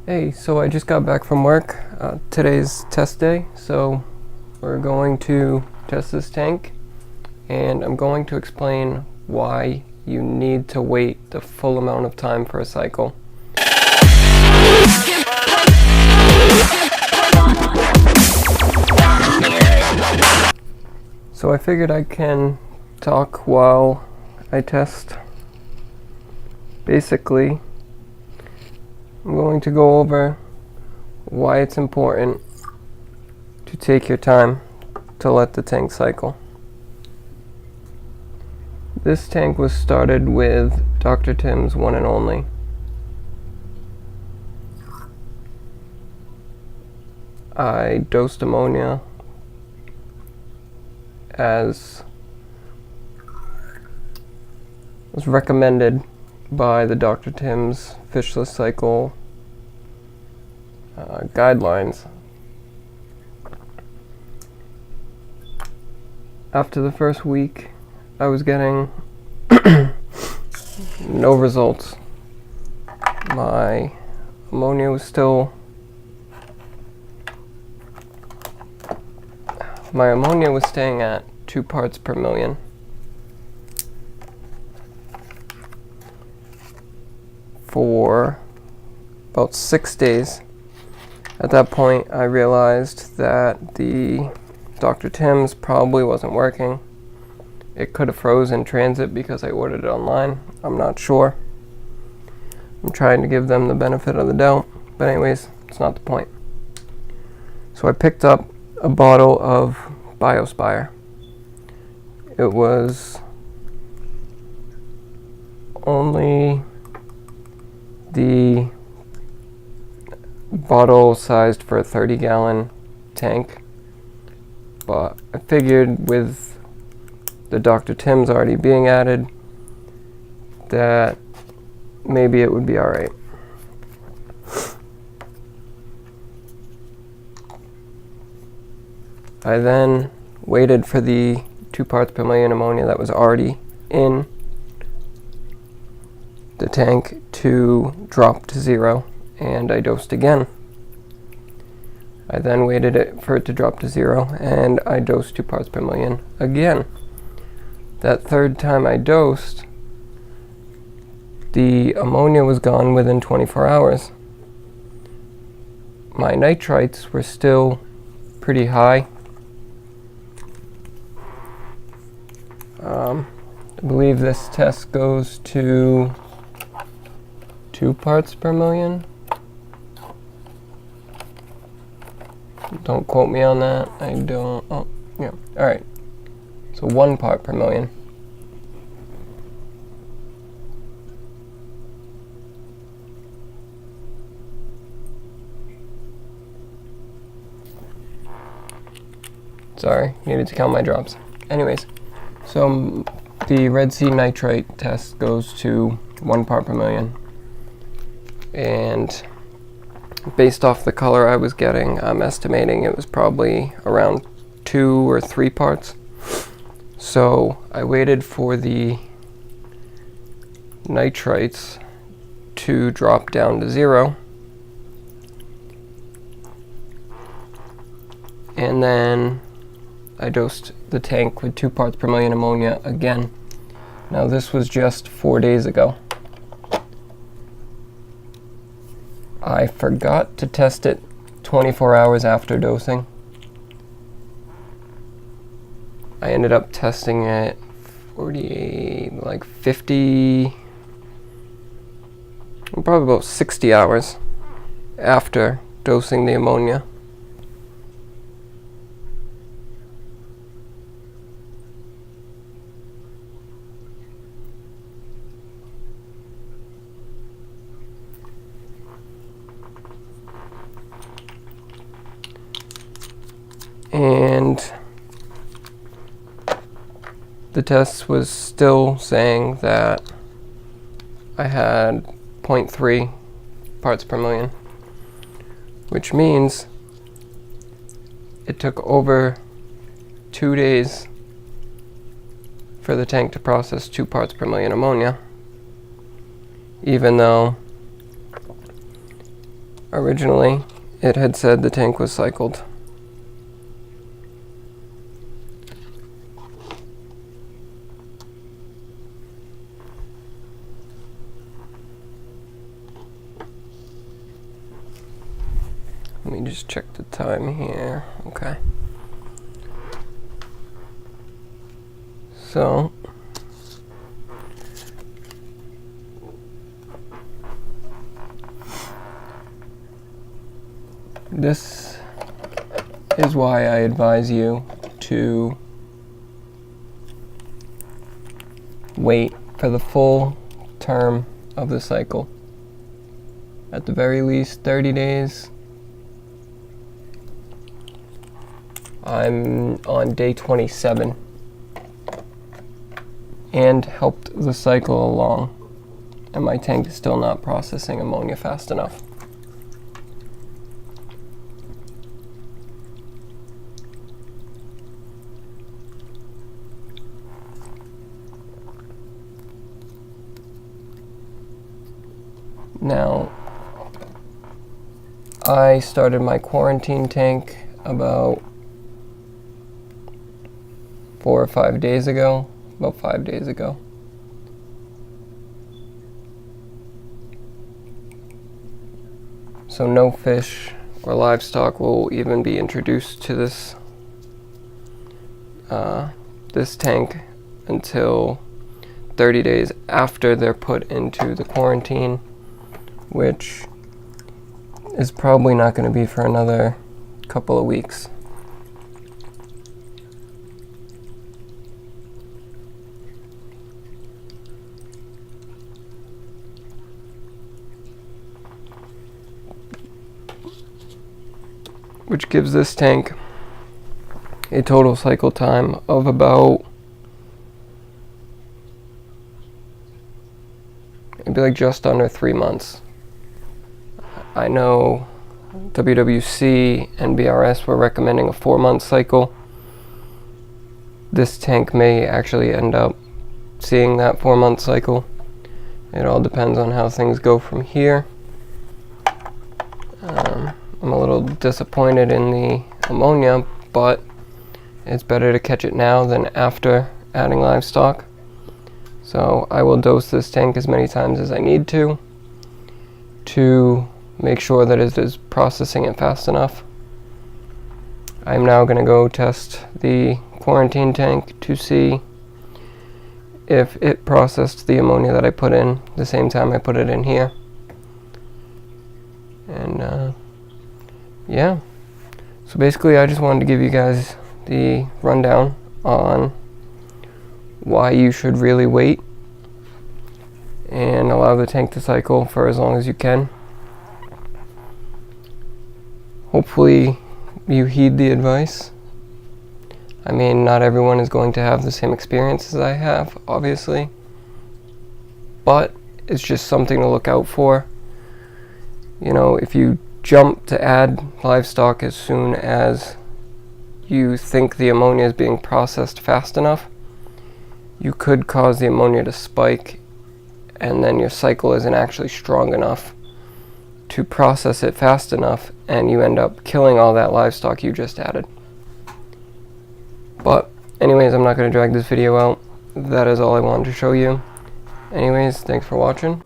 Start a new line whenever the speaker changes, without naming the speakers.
Hey, so I just got back from work. Today's test day, so we're going to test this tank, and I'm going to explain why you need to wait the full amount of time for a cycle. So I figured I can talk while I test. Basically, I'm going to go over why it's important to take your time to let the tank cycle. This tank was started with Dr. Tim's one and only. I dosed ammonia as was recommended by the Dr. Tim's fishless cycle guidelines. After the first week, I was getting no results. My ammonia was staying at 2 parts per million. For about 6 days. At that point, I realized that the Dr. Tim's probably wasn't working. It could have froze in transit because I ordered it online. I'm not sure. I'm trying to give them the benefit of the doubt. But anyways, it's not the point. So I picked up a bottle of Biospire. It was only the bottle sized for a 30-gallon tank, but I figured with the Dr. Tim's already being added that maybe it would be alright. I then waited for the 2 parts per million ammonia that was already in the tank to drop to 0, and I dosed again. I then waited for it to drop to 0, and I dosed 2 parts per million again. That third time I dosed, the ammonia was gone within 24 hours. My nitrites were still pretty high. I believe this test goes to 2 parts per million. Don't quote me on that. I don't. Oh, yeah. Alright. So 1 part per million. Sorry, needed to count my drops. Anyways, so the Red Sea nitrate test goes to 1 part per million. And based off the color I was getting, I'm estimating it was probably around 2 or 3 parts. So I waited for the nitrites to drop down to 0. And then I dosed the tank with 2 parts per million ammonia again. Now this was just 4 days ago. I forgot to test it 24 hours after dosing. I ended up testing it 50, probably about 60 hours after dosing the ammonia. And the test was still saying that I had 0.3 parts per million, which means it took over 2 days for the tank to process 2 parts per million ammonia, even though originally it had said the tank was cycled. Let me just check the time here. Okay. So this is why I advise you to wait for the full term of the cycle. At the very least 30 days. I'm on day 27 and helped the cycle along, and my tank is still not processing ammonia fast enough. Now, I started my quarantine tank about 4 or 5 days ago, about 5 days ago. So no fish or livestock will even be introduced to this this tank until 30 days after they're put into the quarantine, which is probably not going to be for another couple of weeks. Which gives this tank a total cycle time of about, it'd be like just under 3 months. I know WWC and BRS were recommending a 4-month cycle. This tank may actually end up seeing that 4-month cycle. It all depends on how things go from here. I'm a little disappointed in the ammonia, but it's better to catch it now than after adding livestock. So I will dose this tank as many times as I need to make sure that it is processing it fast enough. I'm now going to go test the quarantine tank to see if it processed the ammonia that I put in the same time I put it in here. And yeah, so basically I just wanted to give you guys the rundown on why you should really wait and allow the tank to cycle for as long as you can. Hopefully you heed the advice. I mean, not everyone is going to have the same experience as I have, obviously, but it's just something to look out for. You know, if you jump to add livestock as soon as you think the ammonia is being processed fast enough, you could cause the ammonia to spike, and then your cycle isn't actually strong enough to process it fast enough, and you end up killing all that livestock you just added. But anyways, I'm not going to drag this video out. That is all I wanted to show you. Anyways, thanks for watching.